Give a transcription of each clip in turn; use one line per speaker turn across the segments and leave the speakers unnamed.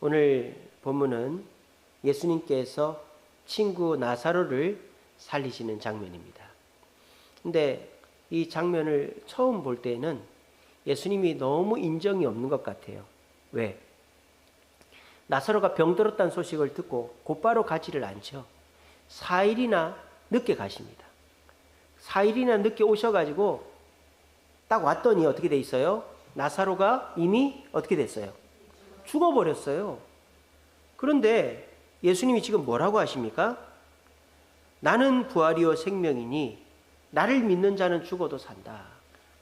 오늘 본문은 예수님께서 친구 나사로를 살리시는 장면입니다. 근데 이 장면을 처음 볼 때는 예수님이 너무 인정이 없는 것 같아요. 왜? 나사로가 병들었다는 소식을 듣고 곧바로 가지를 않죠. 4일이나 늦게 가십니다. 4일이나 늦게 오셔가지고 딱 왔더니 어떻게 돼 있어요? 나사로가 이미 어떻게 됐어요? 죽어버렸어요. 그런데 예수님이 지금 뭐라고 하십니까? 나는 부활이요 생명이니 나를 믿는 자는 죽어도 산다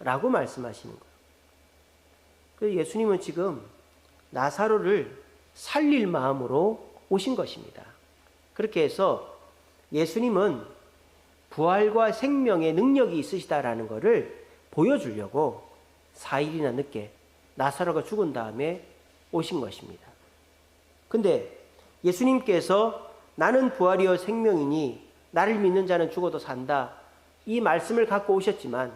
라고 말씀하시는 거예요. 그래서 예수님은 지금 나사로를 살릴 마음으로 오신 것입니다. 그렇게 해서 예수님은 부활과 생명의 능력이 있으시다라는 것을 보여주려고 4일이나 늦게 나사로가 죽은 다음에 오신 것입니다. 근데 예수님께서 나는 부활이요 생명이니 나를 믿는 자는 죽어도 산다 이 말씀을 갖고 오셨지만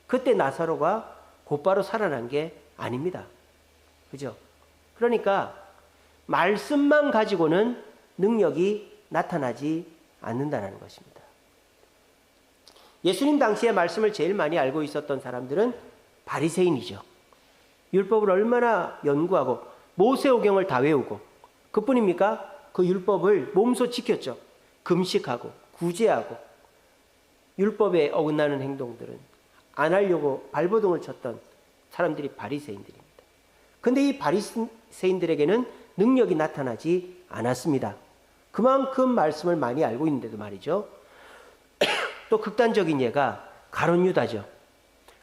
그때 나사로가 곧바로 살아난 게 아닙니다. 그죠? 그러니까 말씀만 가지고는 능력이 나타나지 않는다는 것입니다. 예수님 당시에 말씀을 제일 많이 알고 있었던 사람들은 바리새인이죠. 율법을 얼마나 연구하고 모세오경을 다 외우고 그뿐입니까? 그 율법을 몸소 지켰죠. 금식하고 구제하고 율법에 어긋나는 행동들은 안 하려고 발버둥을 쳤던 사람들이 바리새인들입니다. 근데 이 바리새인들에게는 능력이 나타나지 않았습니다. 그만큼 말씀을 많이 알고 있는데도 말이죠. 또 극단적인 예가 가룟 유다죠.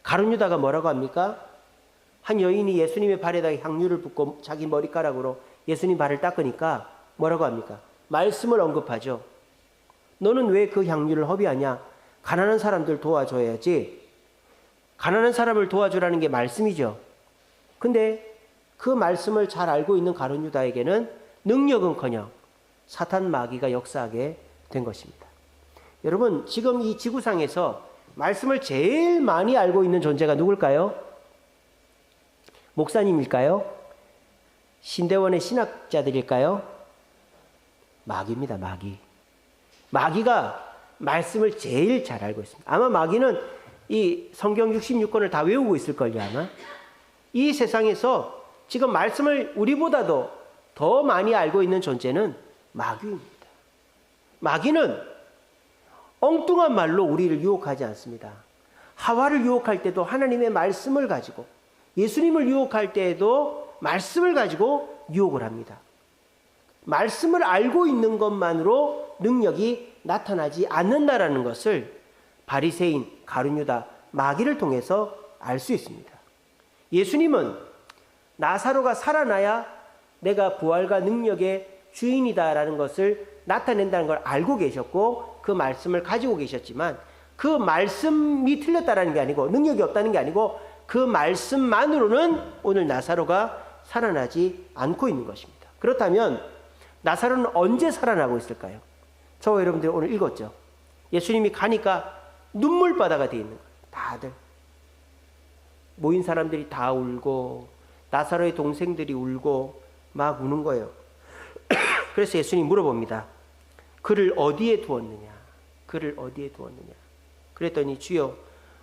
가룟 유다가 뭐라고 합니까? 한 여인이 예수님의 발에다 향유를 붓고 자기 머리카락으로 예수님 발을 닦으니까 뭐라고 합니까? 말씀을 언급하죠. 너는 왜 그 향유를 허비하냐? 가난한 사람들 도와줘야지. 가난한 사람을 도와주라는 게 말씀이죠. 근데 그 말씀을 잘 알고 있는 가룟 유다에게는 능력은커녕 사탄 마귀가 역사하게 된 것입니다. 여러분, 지금 이 지구상에서 말씀을 제일 많이 알고 있는 존재가 누굴까요? 목사님일까요? 신대원의 신학자들일까요? 마귀입니다. 마귀. 마귀가 말씀을 제일 잘 알고 있습니다. 아마 마귀는 이 성경 66권을 다 외우고 있을걸요, 아마. 이 세상에서 지금 말씀을 우리보다도 더 많이 알고 있는 존재는 마귀입니다. 마귀는 엉뚱한 말로 우리를 유혹하지 않습니다. 하와를 유혹할 때도 하나님의 말씀을 가지고, 예수님을 유혹할 때에도 말씀을 가지고 유혹을 합니다. 말씀을 알고 있는 것만으로 능력이 나타나지 않는다라는 것을 바리새인, 가룟 유다, 마귀를 통해서 알 수 있습니다. 예수님은 나사로가 살아나야 내가 부활과 능력의 주인이다라는 것을 나타낸다는 걸 알고 계셨고 그 말씀을 가지고 계셨지만 그 말씀이 틀렸다라는 게 아니고 능력이 없다는 게 아니고 그 말씀만으로는 오늘 나사로가 살아나지 않고 있는 것입니다. 그렇다면 나사로는 언제 살아나고 있을까요? 저와 여러분들이 오늘 읽었죠. 예수님이 가니까 눈물바다가 되어 있는 거예요. 다들 모인 사람들이 다 울고 나사로의 동생들이 울고 막 우는 거예요. 그래서 예수님이 물어봅니다. 그를 어디에 두었느냐? 그를 어디에 두었느냐? 그랬더니 주여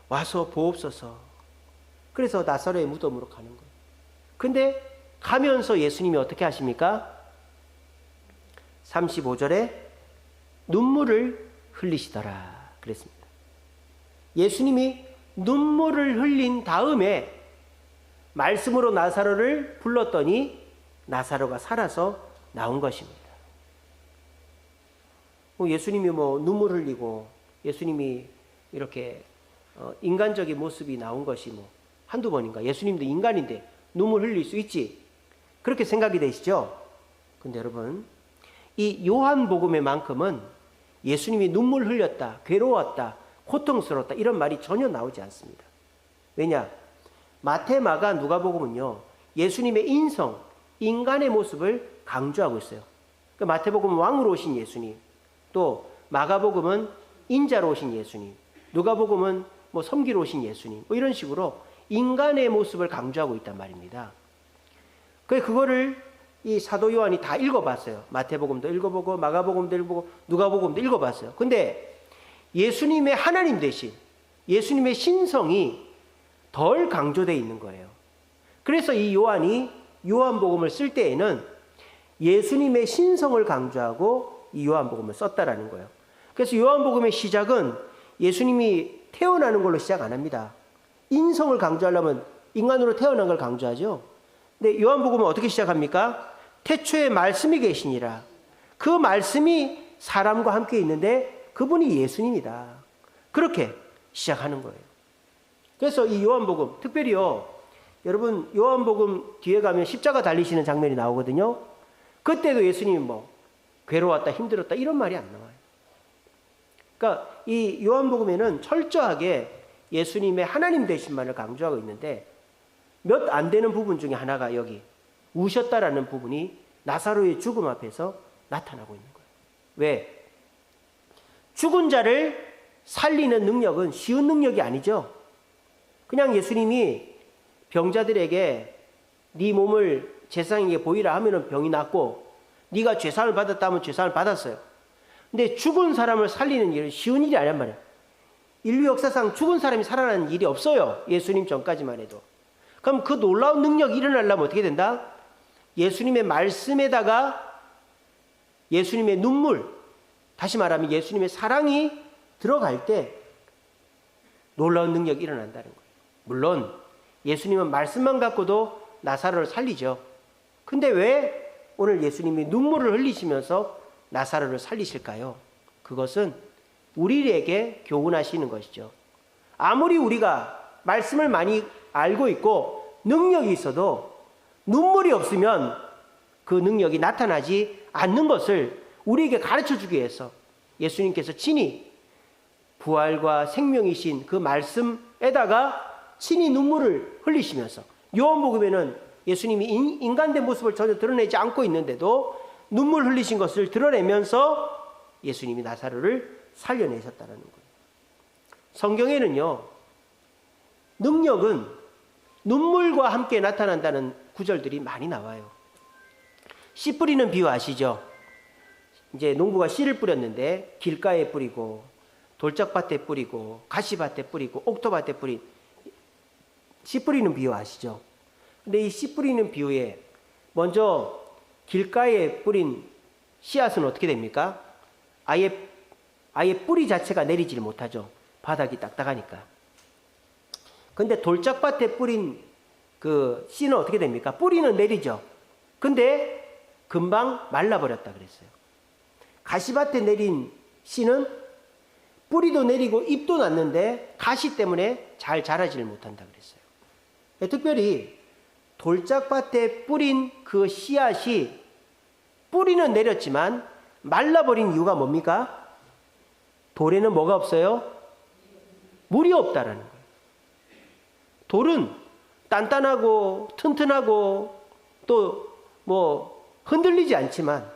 와서 보옵소서. 그래서 나사로의 무덤으로 가는 거예요. 근데 가면서 예수님이 어떻게 하십니까? 35절에 눈물을 흘리시더라 그랬습니다. 예수님이 눈물을 흘린 다음에 말씀으로 나사로를 불렀더니 나사로가 살아서 나온 것입니다. 예수님이 눈물 흘리고 예수님이 이렇게 인간적인 모습이 나온 것이 한두 번인가? 예수님도 인간인데 눈물 흘릴 수 있지. 그렇게 생각이 되시죠? 근데 여러분, 이 요한복음에만큼은 예수님이 눈물 흘렸다, 괴로웠다, 고통스러웠다 이런 말이 전혀 나오지 않습니다. 왜냐? 마태, 마가, 누가복음은요 예수님의 인성, 인간의 모습을 강조하고 있어요. 마태복음은 왕으로 오신 예수님, 또 마가복음은 인자로 오신 예수님, 누가복음은 섬기러 오신 예수님, 이런 식으로 인간의 모습을 강조하고 있단 말입니다. 그거를 이 사도 요한이 다 읽어봤어요. 마태복음도 읽어보고 마가복음도 읽어보고 누가복음도 읽어봤어요. 근데 예수님의 하나님 되신 예수님의 신성이 덜 강조되어 있는 거예요. 그래서 이 요한이 요한복음을 쓸 때에는 예수님의 신성을 강조하고 이 요한복음을 썼다라는 거예요. 그래서 요한복음의 시작은 예수님이 태어나는 걸로 시작 안 합니다. 인성을 강조하려면 인간으로 태어난 걸 강조하죠. 근데 요한복음은 어떻게 시작합니까? 태초에 말씀이 계시니라. 그 말씀이 사람과 함께 있는데 그분이 예수님이다. 그렇게 시작하는 거예요. 그래서 이 요한복음, 특별히요, 여러분 요한복음 뒤에 가면 십자가 달리시는 장면이 나오거든요. 그때도 예수님이 뭐 괴로웠다, 힘들었다 이런 말이 안 나와요. 그러니까 이 요한복음에는 철저하게 예수님의 하나님 되신만을 강조하고 있는데 몇 안 되는 부분 중에 하나가 여기 우셨다라는 부분이 나사로의 죽음 앞에서 나타나고 있는 거예요. 왜? 죽은 자를 살리는 능력은 쉬운 능력이 아니죠. 그냥 예수님이 병자들에게 네 몸을 제사장에게 보이라 하면은 병이 낫고 네가 죄사함을 받았다면 죄사함을 받았어요. 근데 죽은 사람을 살리는 일은 쉬운 일이 아니란 말이에요. 인류 역사상 죽은 사람이 살아나는 일이 없어요. 예수님 전까지만 해도. 그럼 그 놀라운 능력이 일어나려면 어떻게 된다? 예수님의 말씀에다가 예수님의 눈물, 다시 말하면 예수님의 사랑이 들어갈 때 놀라운 능력이 일어난다는 거예요. 물론 예수님은 말씀만 갖고도 나사로를 살리죠. 근데 왜 오늘 예수님이 눈물을 흘리시면서 나사로를 살리실까요? 그것은 우리에게 교훈하시는 것이죠. 아무리 우리가 말씀을 많이 알고 있고 능력이 있어도 눈물이 없으면 그 능력이 나타나지 않는 것을 우리에게 가르쳐주기 위해서 예수님께서 친히 부활과 생명이신 그 말씀에다가 친히 눈물을 흘리시면서 요한복음에는 예수님이 인간된 모습을 전혀 드러내지 않고 있는데도 눈물 흘리신 것을 드러내면서 예수님이 나사로를 살려내셨다는 거예요. 성경에는요, 능력은 눈물과 함께 나타난다는 구절들이 많이 나와요. 씨 뿌리는 비유 아시죠? 이제 농부가 씨를 뿌렸는데 길가에 뿌리고 돌짝밭에 뿌리고 가시밭에 뿌리고 옥토밭에 뿌린 씨 뿌리는 비유 아시죠? 근데 이 씨 뿌리는 비유에 먼저 길가에 뿌린 씨앗은 어떻게 됩니까? 아예 뿌리 자체가 내리지를 못하죠. 바닥이 딱딱하니까. 근데 돌짝밭에 뿌린 그 씨는 어떻게 됩니까? 뿌리는 내리죠. 근데 금방 말라버렸다 그랬어요. 가시밭에 내린 씨는 뿌리도 내리고 잎도 났는데 가시 때문에 잘 자라지를 못한다 그랬어요. 특별히 돌짝밭에 뿌린 그 씨앗이 뿌리는 내렸지만 말라버린 이유가 뭡니까? 돌에는 뭐가 없어요? 물이 없다라는 거예요. 돌은 단단하고 튼튼하고 또 뭐 흔들리지 않지만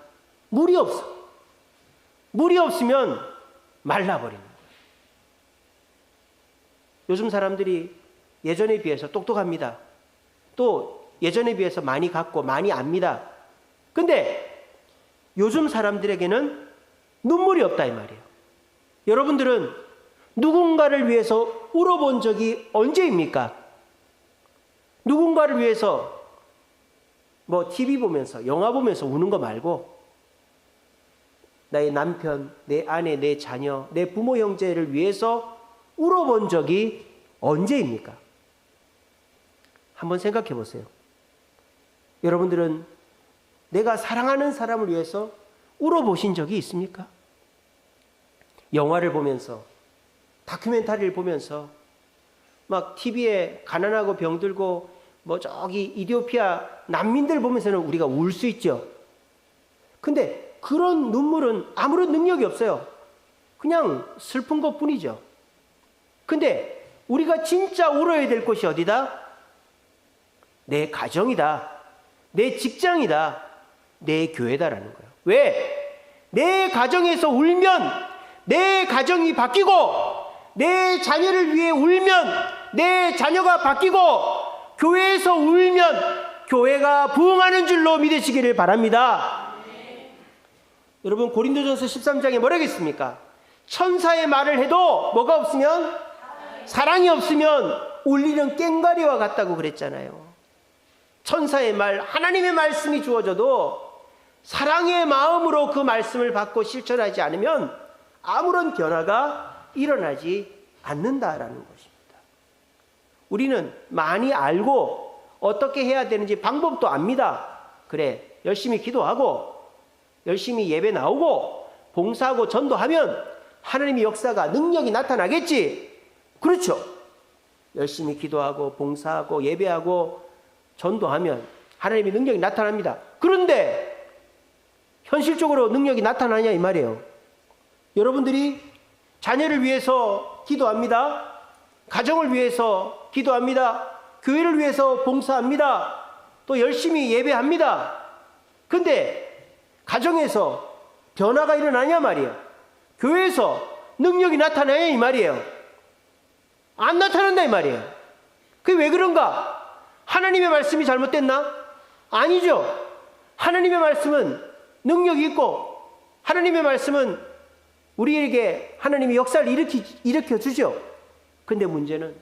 물이 없어. 물이 없으면 말라버리는 거예요. 요즘 사람들이 예전에 비해서 똑똑합니다. 또 예전에 비해서 많이 갖고 많이 압니다. 근데 요즘 사람들에게는 눈물이 없다 이 말이에요. 여러분들은 누군가를 위해서 울어본 적이 언제입니까? 누군가를 위해서 뭐 TV 보면서 영화 보면서 우는 거 말고 나의 남편, 내 아내, 내 자녀, 내 부모 형제를 위해서 울어본 적이 언제입니까? 한번 생각해 보세요. 여러분들은 내가 사랑하는 사람을 위해서 울어보신 적이 있습니까? 영화를 보면서 다큐멘터리를 보면서 막 TV에 가난하고 병들고 뭐 저기 이디오피아 난민들 보면서는 우리가 울 수 있죠. 근데 그런 눈물은 아무런 능력이 없어요. 그냥 슬픈 것뿐이죠. 근데 우리가 진짜 울어야 될 곳이 어디다? 내 가정이다. 내 직장이다. 내 교회다라는 거예요. 왜? 내 가정에서 울면 내 가정이 바뀌고 내 자녀를 위해 울면 내 자녀가 바뀌고 교회에서 울면 교회가 부흥하는 줄로 믿으시기를 바랍니다. 여러분 고린도전서 13장에 뭐라고 했습니까? 천사의 말을 해도 뭐가 없으면, 사랑이 없으면 울리는 꽹과리와 같다고 그랬잖아요. 천사의 말, 하나님의 말씀이 주어져도 사랑의 마음으로 그 말씀을 받고 실천하지 않으면 아무런 변화가 일어나지 않는다라는 것입니다. 우리는 많이 알고 어떻게 해야 되는지 방법도 압니다. 그래, 열심히 기도하고 열심히 예배 나오고 봉사하고 전도하면 하나님의 역사가, 능력이 나타나겠지. 그렇죠. 열심히 기도하고 봉사하고 예배하고 전도하면 하나님의 능력이 나타납니다. 그런데 현실적으로 능력이 나타나냐 이 말이에요. 여러분들이 자녀를 위해서 기도합니다. 가정을 위해서 기도합니다. 교회를 위해서 봉사합니다. 또 열심히 예배합니다. 근데 가정에서 변화가 일어나냐 말이에요. 교회에서 능력이 나타나냐 이 말이에요. 안 나타난다 이 말이에요. 그게 왜 그런가? 하나님의 말씀이 잘못됐나? 아니죠. 하나님의 말씀은 능력이 있고 하나님의 말씀은 우리에게 하나님의 역사를 일으켜 주죠. 근데 문제는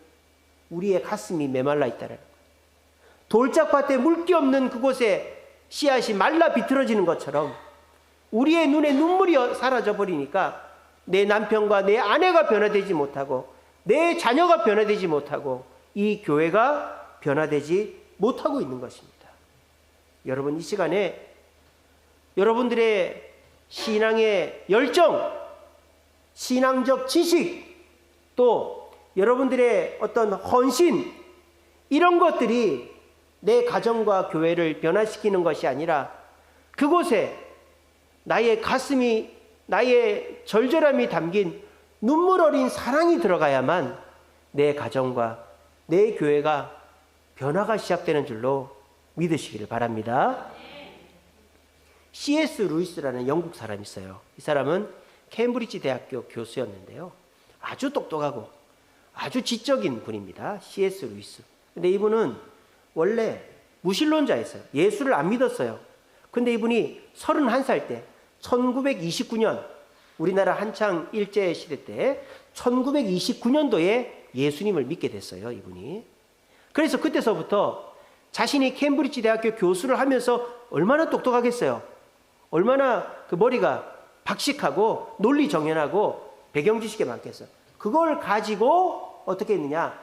우리의 가슴이 메말라 있다는 거예요. 돌짝밭에 물기 없는 그곳에 씨앗이 말라 비틀어지는 것처럼 우리의 눈에 눈물이 사라져 버리니까 내 남편과 내 아내가 변화되지 못하고 내 자녀가 변화되지 못하고 이 교회가 변화되지 못하고 있는 것입니다. 여러분, 이 시간에 여러분들의 신앙의 열정, 신앙적 지식, 또 여러분들의 어떤 헌신, 이런 것들이 내 가정과 교회를 변화시키는 것이 아니라 그곳에 나의 가슴이, 나의 절절함이 담긴 눈물 어린 사랑이 들어가야만 내 가정과 내 교회가 변화가 시작되는 줄로 믿으시기를 바랍니다. C.S. 루이스라는 영국 사람이 있어요. 이 사람은 케임브리지 대학교 교수였는데요. 아주 똑똑하고 아주 지적인 분입니다. C.S. 루이스. 근데 이분은 원래 무신론자였어요. 예수를 안 믿었어요. 근데 이분이 31살 때 1929년 우리나라 한창 일제 시대 때 1929년도에 예수님을 믿게 됐어요. 이분이. 그래서 그때서부터 자신이 케임브리지 대학교 교수를 하면서 얼마나 똑똑하겠어요. 얼마나 그 머리가 박식하고 논리 정연하고 배경 지식이 많겠어요. 그걸 가지고 어떻게 했느냐?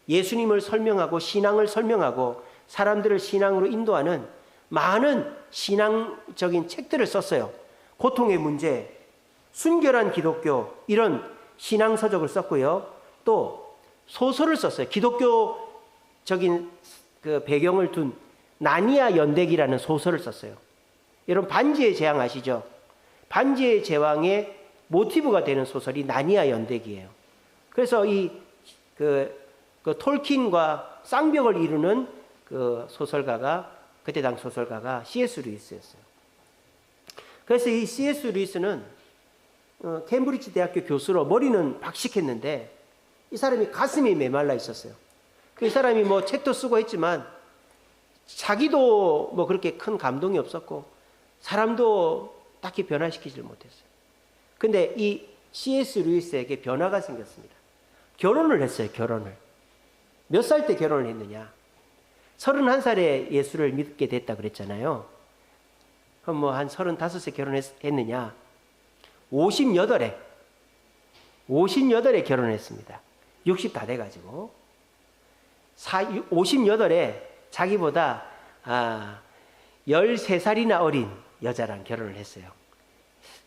예수님을 설명하고 신앙을 설명하고 사람들을 신앙으로 인도하는 많은 신앙적인 책들을 썼어요. 고통의 문제, 순결한 기독교, 이런 신앙서적을 썼고요. 또 소설을 썼어요. 기독교적인 그 배경을 둔 나니아 연대기라는 소설을 썼어요. 여러분 반지의 제왕 아시죠? 반지의 제왕의 모티브가 되는 소설이 나니아 연대기예요. 그래서 그 톨킨과 쌍벽을 이루는 그 소설가가, 그때 당 소설가가 C.S. 루이스였어요. 그래서 이 C.S. 루이스는 케임브리지 대학교 교수로 머리는 박식했는데 이 사람이 가슴이 메말라 있었어요. 이 사람이 뭐 책도 쓰고 했지만 자기도 뭐 그렇게 큰 감동이 없었고 사람도 딱히 변화시키지를 못했어요. 근데 이 C.S. 루이스에게 변화가 생겼습니다. 결혼을 했어요. 결혼을. 몇 살 때 결혼을 했느냐? 31살에 예수를 믿게 됐다 그랬잖아요. 그럼 뭐 한 35세 결혼했느냐? 58에 결혼했습니다. 60 다 돼가지고 58에 자기보다 13살이나 어린 여자랑 결혼을 했어요.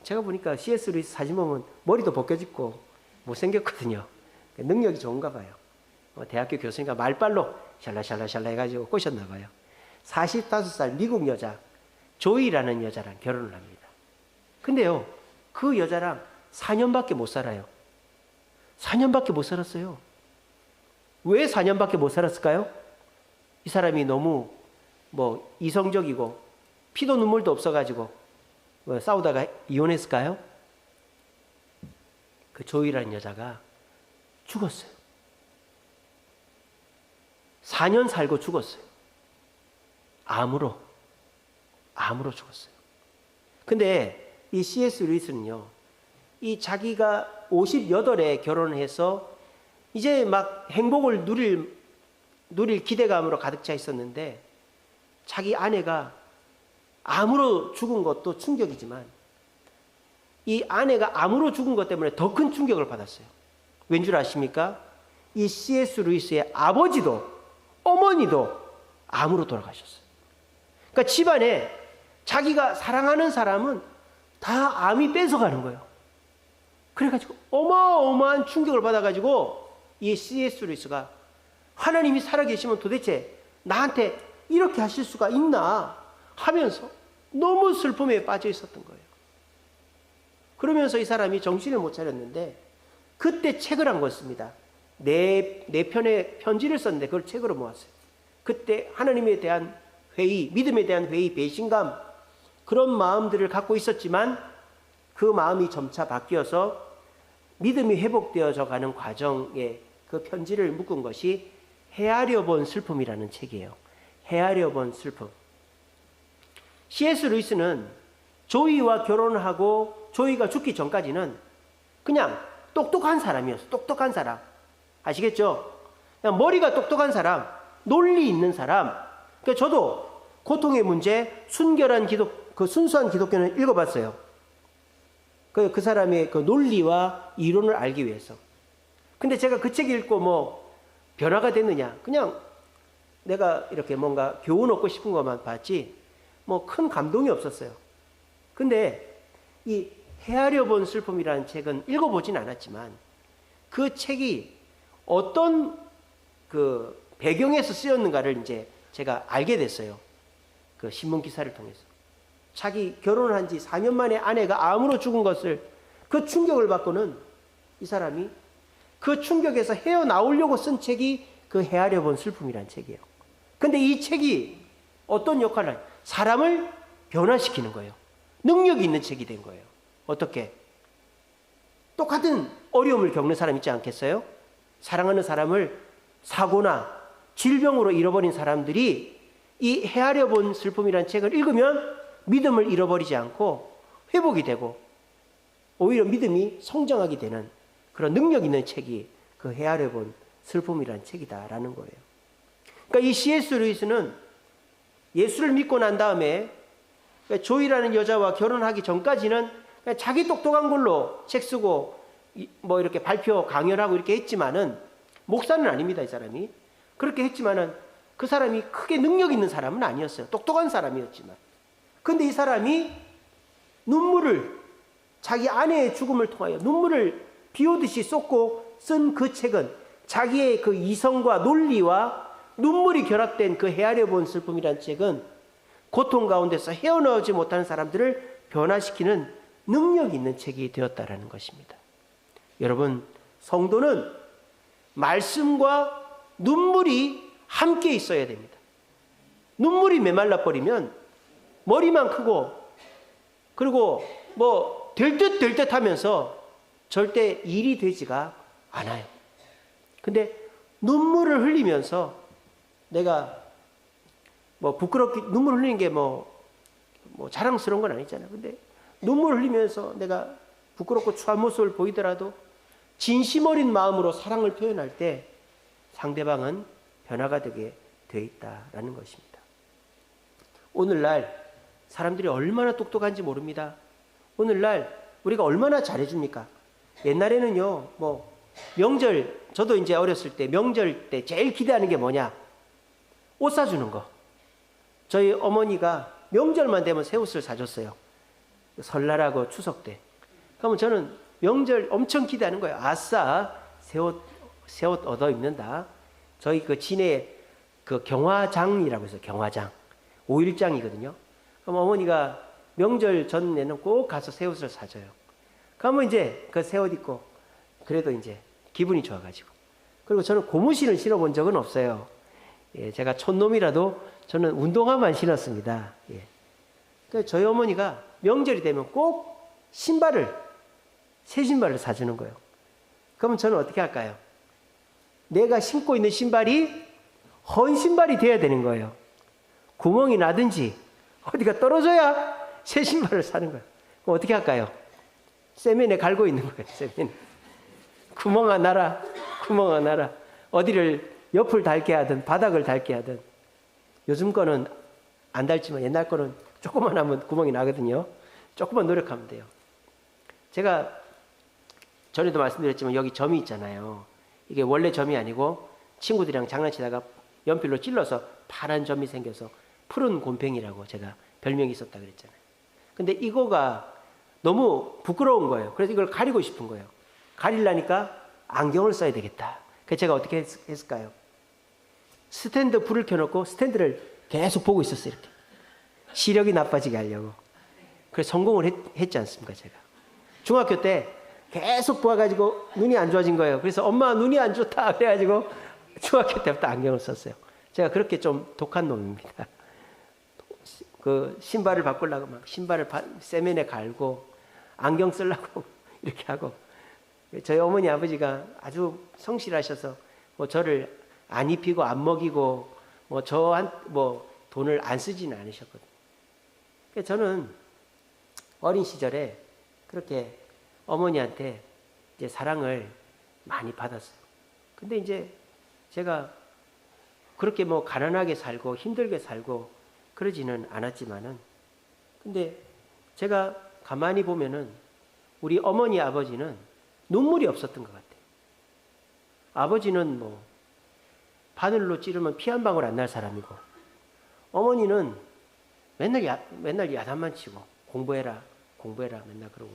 제가 보니까 C.S. 루이스 사진 보면 머리도 벗겨지고 못생겼거든요. 능력이 좋은가 봐요. 대학교 교수니까 말빨로 샬라샬라샬라 해가지고 꼬셨나 봐요. 45살 미국 여자 조이라는 여자랑 결혼을 합니다. 근데요, 그 여자랑 4년밖에 못 살아요. 4년밖에 못 살았어요. 왜 4년밖에 못 살았을까요? 이 사람이 너무 뭐 이성적이고 피도 눈물도 없어가지고 싸우다가 이혼했을까요? 그 조이라는 여자가 죽었어요. 4년 살고 죽었어요. 암으로 죽었어요. 근데 이 C.S. 루이스는요, 이 자기가 58에 결혼해서 이제 막 행복을 누릴 기대감으로 가득 차 있었는데, 자기 아내가 암으로 죽은 것도 충격이지만 이 아내가 암으로 죽은 것 때문에 더 큰 충격을 받았어요. 왠 줄 아십니까? 이 C.S. 루이스의 아버지도 어머니도 암으로 돌아가셨어요. 그러니까 집안에 자기가 사랑하는 사람은 다 암이 뺏어가는 거예요. 그래가지고 어마어마한 충격을 받아가지고 이 C.S. 루이스가 하나님이 살아계시면 도대체 나한테 이렇게 하실 수가 있나 하면서 너무 슬픔에 빠져 있었던 거예요. 그러면서 이 사람이 정신을 못 차렸는데 그때 책을 한 권 씁니다. 네 편의 편지를 썼는데 그걸 책으로 모았어요. 그때 하나님에 대한 회의, 믿음에 대한 회의, 배신감, 그런 마음들을 갖고 있었지만 그 마음이 점차 바뀌어서 믿음이 회복되어져 가는 과정에 그 편지를 묶은 것이 헤아려 본 슬픔이라는 책이에요. 헤아려 본 슬픔. C.S. 루이스는 조이와 결혼을 하고 조이가 죽기 전까지는 그냥 똑똑한 사람이었어요. 똑똑한 사람. 아시겠죠? 그냥 머리가 똑똑한 사람, 논리 있는 사람. 그러니까 저도 고통의 문제, 순결한 순수한 기독교는 읽어봤어요. 그 사람의 그 논리와 이론을 알기 위해서. 근데 제가 그 책 읽고 뭐 변화가 됐느냐? 그냥 내가 이렇게 뭔가 교훈 얻고 싶은 것만 봤지 뭐 큰 감동이 없었어요. 근데 이 헤아려 본 슬픔이라는 책은 읽어보진 않았지만 그 책이 어떤 그 배경에서 쓰였는가를 이제 제가 알게 됐어요. 그 신문 기사를 통해서. 자기 결혼을 한 지 4년 만에 아내가 암으로 죽은 것을, 그 충격을 받고는 이 사람이 그 충격에서 헤어나오려고 쓴 책이 그 헤아려 본 슬픔이라는 책이에요. 근데 이 책이 어떤 역할을 해요? 사람을 변화시키는 거예요. 능력이 있는 책이 된 거예요. 어떻게? 똑같은 어려움을 겪는 사람 있지 않겠어요? 사랑하는 사람을 사고나 질병으로 잃어버린 사람들이 이 헤아려 본 슬픔이라는 책을 읽으면 믿음을 잃어버리지 않고 회복이 되고 오히려 믿음이 성장하게 되는 그런 능력 있는 책이 그 헤아려 본 슬픔이라는 책이다라는 거예요. 그러니까 이 C.S. 루이스는 예수를 믿고 난 다음에 조이라는 여자와 결혼하기 전까지는 자기 똑똑한 걸로 책 쓰고 뭐 이렇게 발표 강연하고 이렇게 했지만은, 목사는 아닙니다, 이 사람이. 그렇게 했지만은 그 사람이 크게 능력 있는 사람은 아니었어요. 똑똑한 사람이었지만. 근데 이 사람이 눈물을, 자기 아내의 죽음을 통하여 눈물을 비오듯이 쏟고 쓴 그 책은 자기의 그 이성과 논리와 눈물이 결합된 그 헤아려 본 슬픔이라는 책은 고통 가운데서 헤어나오지 못하는 사람들을 변화시키는 능력 있는 책이 되었다라는 것입니다. 여러분, 성도는 말씀과 눈물이 함께 있어야 됩니다. 눈물이 메말라 버리면 머리만 크고 그리고 뭐 될 듯 하면서 절대 일이 되지가 않아요. 근데 눈물을 흘리면서 내가 뭐 부끄럽게 눈물 흘리는 게 뭐 자랑스러운 건 아니잖아요. 근데 눈물 흘리면서 내가 부끄럽고 추한 모습을 보이더라도 진심 어린 마음으로 사랑을 표현할 때 상대방은 변화가 되게 돼 있다라는 것입니다. 오늘날 사람들이 얼마나 똑똑한지 모릅니다. 오늘날 우리가 얼마나 잘해줍니까? 옛날에는요, 뭐 명절, 저도 이제 어렸을 때 명절 때 제일 기대하는 게 뭐냐? 옷 사주는 거. 저희 어머니가 명절만 되면 새 옷을 사줬어요. 설날하고 추석 때. 그러면 저는 명절 엄청 기대하는 거예요. 아싸, 새 옷 얻어 입는다. 저희 그 진해에 그 경화장이라고 해서 경화장. 5일장이거든요. 그럼 어머니가 명절 전에는 꼭 가서 새 옷을 사줘요. 그러면 이제 그 새 옷 입고 그래도 이제 기분이 좋아가지고. 그리고 저는 고무신을 신어본 적은 없어요. 예, 제가 촌놈이라도 저는 운동화만 신었습니다. 예. 그래서 저희 어머니가 명절이 되면 꼭 새 신발을 사주는 거예요. 그러면 저는 어떻게 할까요? 내가 신고 있는 신발이 헌 신발이 돼야 되는 거예요. 구멍이 나든지 어디가 떨어져야 새 신발을 사는 거예요. 그럼 어떻게 할까요? 세면에 갈고 있는 거예요. 세면에. 구멍아 나라, 구멍아 나라. 어디를 옆을 닳게 하든 바닥을 닳게 하든. 요즘 거는 안 닳지만 옛날 거는 조금만 하면 구멍이 나거든요. 조금만 노력하면 돼요. 제가 전에도 말씀드렸지만 여기 점이 있잖아요. 이게 원래 점이 아니고 친구들이랑 장난치다가 연필로 찔러서 파란 점이 생겨서 푸른 곰팡이라고 제가 별명이 있었다 그랬잖아요. 근데 이거가 너무 부끄러운 거예요. 그래서 이걸 가리고 싶은 거예요. 가리려니까 안경을 써야 되겠다. 그래서 제가 어떻게 했을까요? 스탠드 불을 켜놓고 스탠드를 계속 보고 있었어요. 이렇게 시력이 나빠지게 하려고. 그래서 성공을 했지 않습니까? 제가 중학교 때 계속 보아가지고 눈이 안 좋아진 거예요. 그래서 엄마 눈이 안 좋다 그래가지고 중학교 때부터 안경을 썼어요. 제가 그렇게 좀 독한 놈입니다. 그 신발을 바꾸려고 막 신발을 세면에 갈고 안경 쓰려고 이렇게 하고. 저희 어머니 아버지가 아주 성실하셔서 뭐 저를 안 입히고 안 먹이고 뭐 저한 뭐 돈을 안 쓰지는 않으셨거든요. 그래서 저는 어린 시절에 그렇게 어머니한테 이제 사랑을 많이 받았어요. 근데 이제 제가 그렇게 뭐 가난하게 살고 힘들게 살고 그러지는 않았지만은, 근데 제가 가만히 보면은 우리 어머니 아버지는 눈물이 없었던 것 같아요. 아버지는 뭐 바늘로 찌르면 피 한 방울 안 날 사람이고, 어머니는 맨날 야단만 치고 공부해라 맨날 그러고.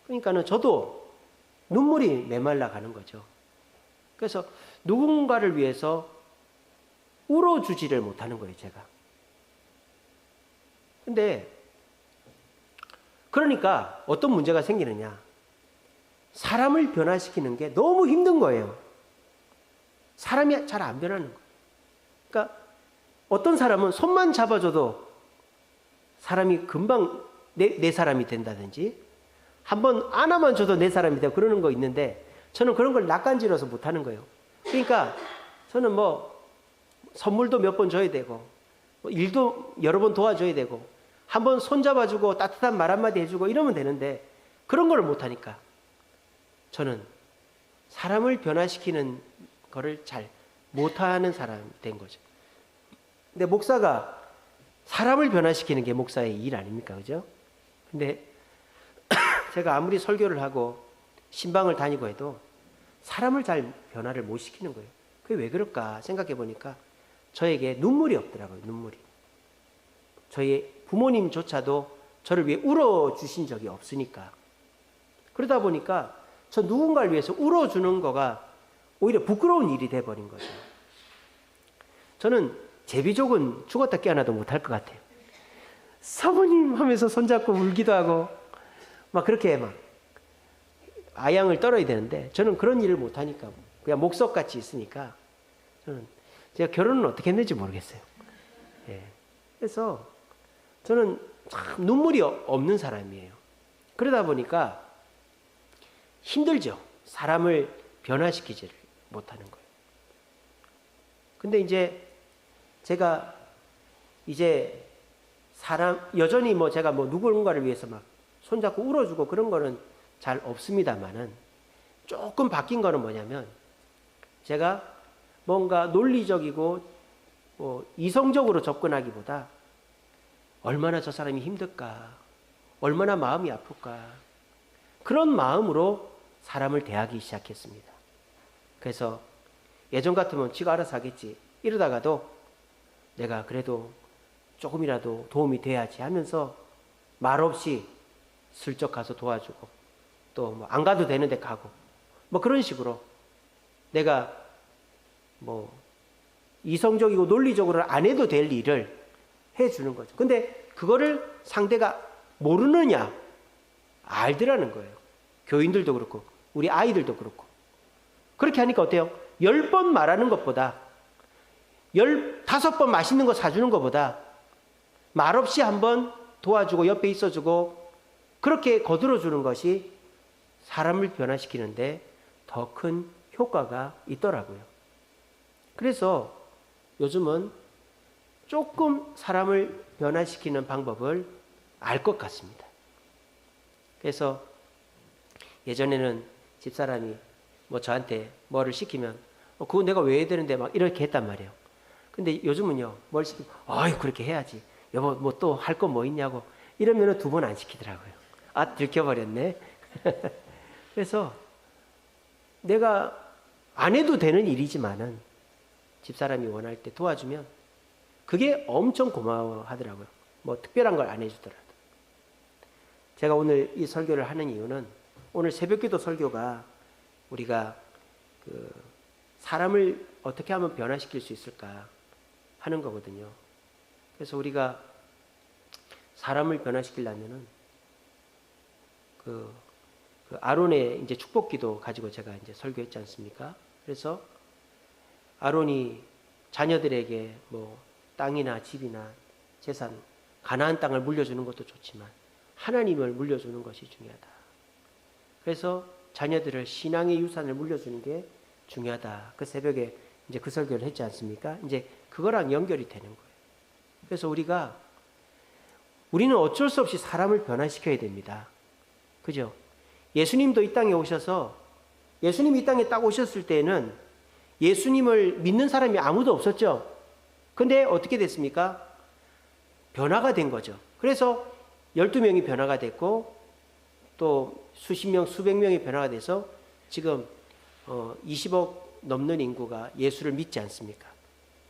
그러니까는 저도 눈물이 메말라 가는 거죠. 그래서 누군가를 위해서 울어주지를 못하는 거예요, 제가. 근데 그러니까 어떤 문제가 생기느냐. 사람을 변화시키는 게 너무 힘든 거예요. 사람이 잘 안 변하는 거예요. 그러니까 어떤 사람은 손만 잡아줘도 사람이 금방 내 사람이 된다든지, 한번 안아만 줘도 내 사람이 되고 그러는 거 있는데, 저는 그런 걸 낯간지러서 못하는 거예요. 그러니까 저는 뭐 선물도 몇 번 줘야 되고 뭐 일도 여러 번 도와줘야 되고 한번 손잡아주고 따뜻한 말 한마디 해주고 이러면 되는데, 그런 걸 못하니까 저는 사람을 변화시키는 거를 잘 못하는 사람이 된 거죠. 근데 목사가 사람을 변화시키는 게 목사의 일 아닙니까? 그죠? 근데 제가 아무리 설교를 하고 신방을 다니고 해도 사람을 잘 변화를 못 시키는 거예요. 그게 왜 그럴까 생각해 보니까 저에게 눈물이 없더라고요. 눈물이. 저희 부모님조차도 저를 위해 울어주신 적이 없으니까. 그러다 보니까 저 누군가를 위해서 울어주는 거가 오히려 부끄러운 일이 돼버린 거죠. 저는 제비족은 죽었다 깨어나도 못할 것 같아요. 사모님 하면서 손잡고 울기도 하고 막 그렇게 막 아양을 떨어야 되는데, 저는 그런 일을 못하니까 그냥 목석같이 있으니까 저는 제가 결혼은 어떻게 했는지 모르겠어요. 예. 그래서 저는 참 눈물이 없는 사람이에요. 그러다 보니까 힘들죠. 사람을 변화시키지를 못하는 거예요. 근데 이제 제가 이제 여전히 뭐 제가 뭐 누군가를 위해서 막 손잡고 울어주고 그런 거는 잘 없습니다만은, 조금 바뀐 거는 뭐냐면, 제가 뭔가 논리적이고 이성적으로 접근하기보다 얼마나 저 사람이 힘들까, 얼마나 마음이 아플까, 그런 마음으로 사람을 대하기 시작했습니다. 그래서 예전 같으면 지가 알아서 하겠지 이러다가도 내가 그래도 조금이라도 도움이 돼야지 하면서 말없이 슬쩍 가서 도와주고, 또 뭐 안 가도 되는데 가고, 뭐 그런 식으로 내가 뭐 이성적이고 논리적으로 안 해도 될 일을 해주는 거죠. 근데 그거를 상대가 모르느냐? 알더라는 거예요. 교인들도 그렇고 우리 아이들도 그렇고. 그렇게 하니까 어때요? 10번 말하는 것보다 15번 맛있는 거 사주는 것보다 말없이 한번 도와주고 옆에 있어주고 그렇게 거들어주는 것이 사람을 변화시키는데 더 큰 효과가 있더라고요. 그래서 요즘은 조금 사람을 변화시키는 방법을 알 것 같습니다. 그래서 예전에는 집사람이 뭐 저한테 뭐를 시키면 그거 내가 왜 해야 되는데 막 이렇게 했단 말이에요. 근데 요즘은요, 뭘 시키면 아이 그렇게 해야지. 여보 뭐 또 할 거 뭐 있냐고 이러면은 2번 안 시키더라고요. 아 들켜버렸네. 그래서 내가 안 해도 되는 일이지만은 집사람이 원할 때 도와주면 그게 엄청 고마워하더라고요. 뭐 특별한 걸 안 해주더라도. 제가 오늘 이 설교를 하는 이유는 오늘 새벽기도 설교가 우리가 그 사람을 어떻게 하면 변화시킬 수 있을까 하는 거거든요. 그래서 우리가 사람을 변화시키려면은 그 아론의 이제 축복기도 가지고 제가 이제 설교했지 않습니까? 그래서 아론이 자녀들에게 뭐 땅이나 집이나 재산, 가나안 땅을 물려주는 것도 좋지만 하나님을 물려주는 것이 중요하다. 그래서 자녀들을 신앙의 유산을 물려주는 게 중요하다. 그 새벽에 이제 그 설교를 했지 않습니까? 이제 그거랑 연결이 되는 거예요. 그래서 우리는 어쩔 수 없이 사람을 변화시켜야 됩니다. 그죠? 예수님도 이 땅에 오셔서 예수님이 이 땅에 딱 오셨을 때는 예수님을 믿는 사람이 아무도 없었죠. 근데 어떻게 됐습니까? 변화가 된 거죠. 그래서 12명이 변화가 됐고 또 수십 명, 수백 명이 변화가 돼서 지금 20억 넘는 인구가 예수를 믿지 않습니까?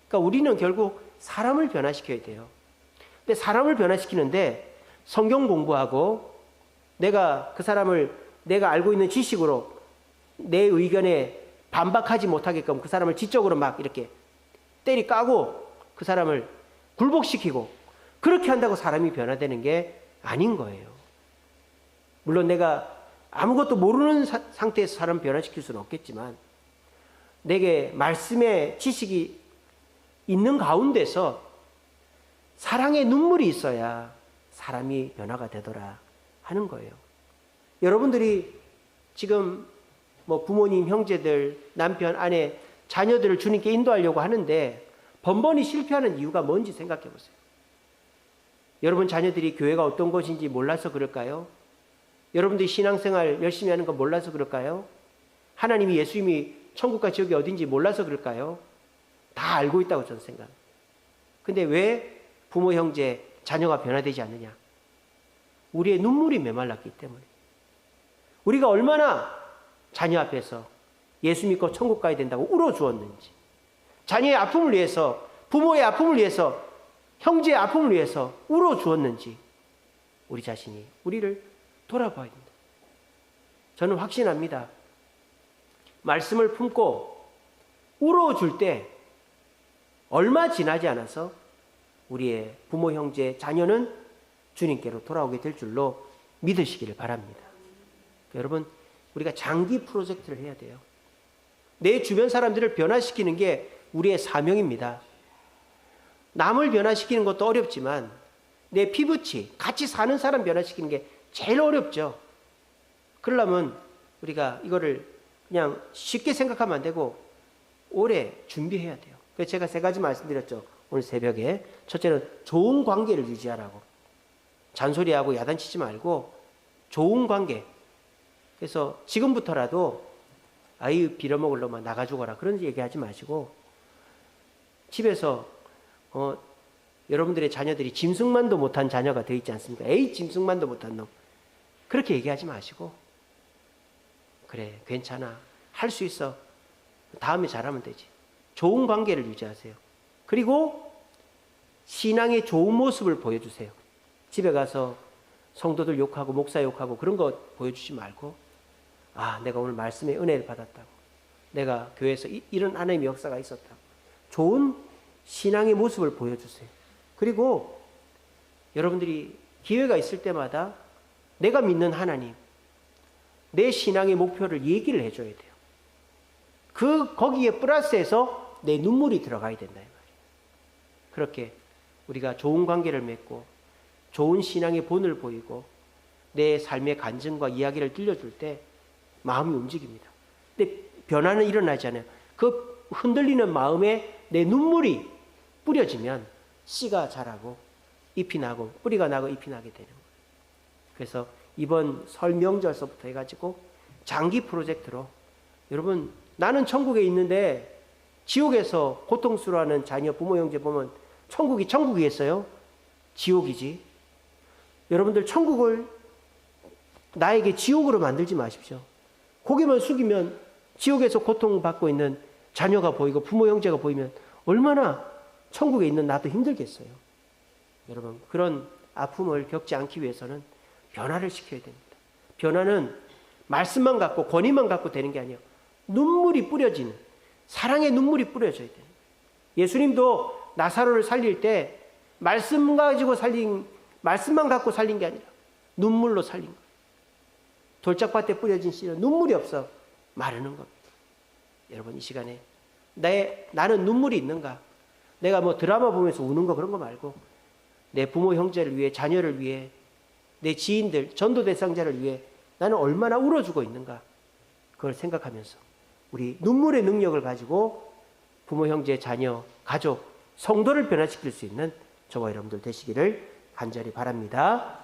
그러니까 우리는 결국 사람을 변화시켜야 돼요. 근데 사람을 변화시키는데 성경 공부하고 내가 그 사람을 내가 알고 있는 지식으로 내 의견에 반박하지 못하게끔 그 사람을 지적으로 막 이렇게 때리 까고 그 사람을 굴복시키고 그렇게 한다고 사람이 변화되는 게 아닌 거예요. 물론 내가 아무것도 모르는 상태에서 사람 변화시킬 수는 없겠지만 내게 말씀의 지식이 있는 가운데서 사랑의 눈물이 있어야 사람이 변화가 되더라 하는 거예요. 여러분들이 지금 뭐 부모님, 형제들, 남편, 아내, 자녀들을 주님께 인도하려고 하는데 번번이 실패하는 이유가 뭔지 생각해 보세요. 여러분 자녀들이 교회가 어떤 곳인지 몰라서 그럴까요? 여러분들이 신앙생활 열심히 하는 거 몰라서 그럴까요? 하나님이 예수님이 천국과 지옥이 어딘지 몰라서 그럴까요? 다 알고 있다고 저는 생각합니다. 근데 왜 부모, 형제, 자녀가 변화되지 않느냐? 우리의 눈물이 메말랐기 때문에. 우리가 얼마나 자녀 앞에서 예수 믿고 천국 가야 된다고 울어주었는지, 자녀의 아픔을 위해서, 부모의 아픔을 위해서, 형제의 아픔을 위해서 울어주었는지 우리 자신이 우리를 돌아봐야 된다. 저는 확신합니다. 말씀을 품고 울어줄 때 얼마 지나지 않아서 우리의 부모, 형제, 자녀는 주님께로 돌아오게 될 줄로 믿으시기를 바랍니다. 여러분, 우리가 장기 프로젝트를 해야 돼요. 내 주변 사람들을 변화시키는 게 우리의 사명입니다. 남을 변화시키는 것도 어렵지만 내 피부치, 같이 사는 사람 변화시키는 게 제일 어렵죠. 그러려면 우리가 이거를 그냥 쉽게 생각하면 안 되고 오래 준비해야 돼요. 그래서 제가 3가지 말씀드렸죠. 오늘 새벽에. 첫째는 좋은 관계를 유지하라고. 잔소리하고 야단치지 말고 좋은 관계. 그래서 지금부터라도 아이 빌어먹을 놈아 나가 죽어라 그런 얘기하지 마시고 집에서 여러분들의 자녀들이 짐승만도 못한 자녀가 되어 있지 않습니까? 에이 짐승만도 못한 놈 그렇게 얘기하지 마시고 그래 괜찮아 할 수 있어 다음에 잘하면 되지. 좋은 관계를 유지하세요. 그리고 신앙의 좋은 모습을 보여주세요. 집에 가서 성도들 욕하고 목사 욕하고 그런 거 보여주지 말고 아 내가 오늘 말씀의 은혜를 받았다고 내가 교회에서 이런 하나님의 역사가 있었다고 좋은 신앙의 모습을 보여주세요. 그리고 여러분들이 기회가 있을 때마다 내가 믿는 하나님 내 신앙의 목표를 얘기를 해줘야 돼요. 거기에 플러스해서 내 눈물이 들어가야 된다 이 말이에요. 그렇게 우리가 좋은 관계를 맺고 좋은 신앙의 본을 보이고 내 삶의 간증과 이야기를 들려줄 때 마음이 움직입니다. 근데 변화는 일어나지 않아요. 그 흔들리는 마음에 내 눈물이 뿌려지면 씨가 자라고 잎이 나고 뿌리가 나고 잎이 나게 되는 거예요. 그래서 이번 설 명절서부터 해가지고 장기 프로젝트로 여러분 나는 천국에 있는데 지옥에서 고통스러워하는 자녀 부모 형제 보면 천국이 천국이겠어요? 지옥이지. 여러분들 천국을 나에게 지옥으로 만들지 마십시오. 고개만 숙이면 지옥에서 고통받고 있는 자녀가 보이고 부모 형제가 보이면 얼마나 천국에 있는 나도 힘들겠어요. 여러분 그런 아픔을 겪지 않기 위해서는 변화를 시켜야 됩니다. 변화는 말씀만 갖고 권위만 갖고 되는 게 아니에요. 눈물이 뿌려지는 사랑의 눈물이 뿌려져야 되는 거예요. 예수님도 나사로를 살릴 때 말씀만 갖고 살린 게 아니라 눈물로 살린 거예요. 돌짝밭에 뿌려진 씨는 눈물이 없어 마르는 겁니다. 여러분 이 시간에 나는 눈물이 있는가? 내가 뭐 드라마 보면서 우는 거 그런 거 말고 내 부모 형제를 위해 자녀를 위해 내 지인들 전도 대상자를 위해 나는 얼마나 울어주고 있는가? 그걸 생각하면서 우리 눈물의 능력을 가지고 부모 형제 자녀 가족 성도를 변화시킬 수 있는 저와 여러분들 되시기를 간절히 바랍니다.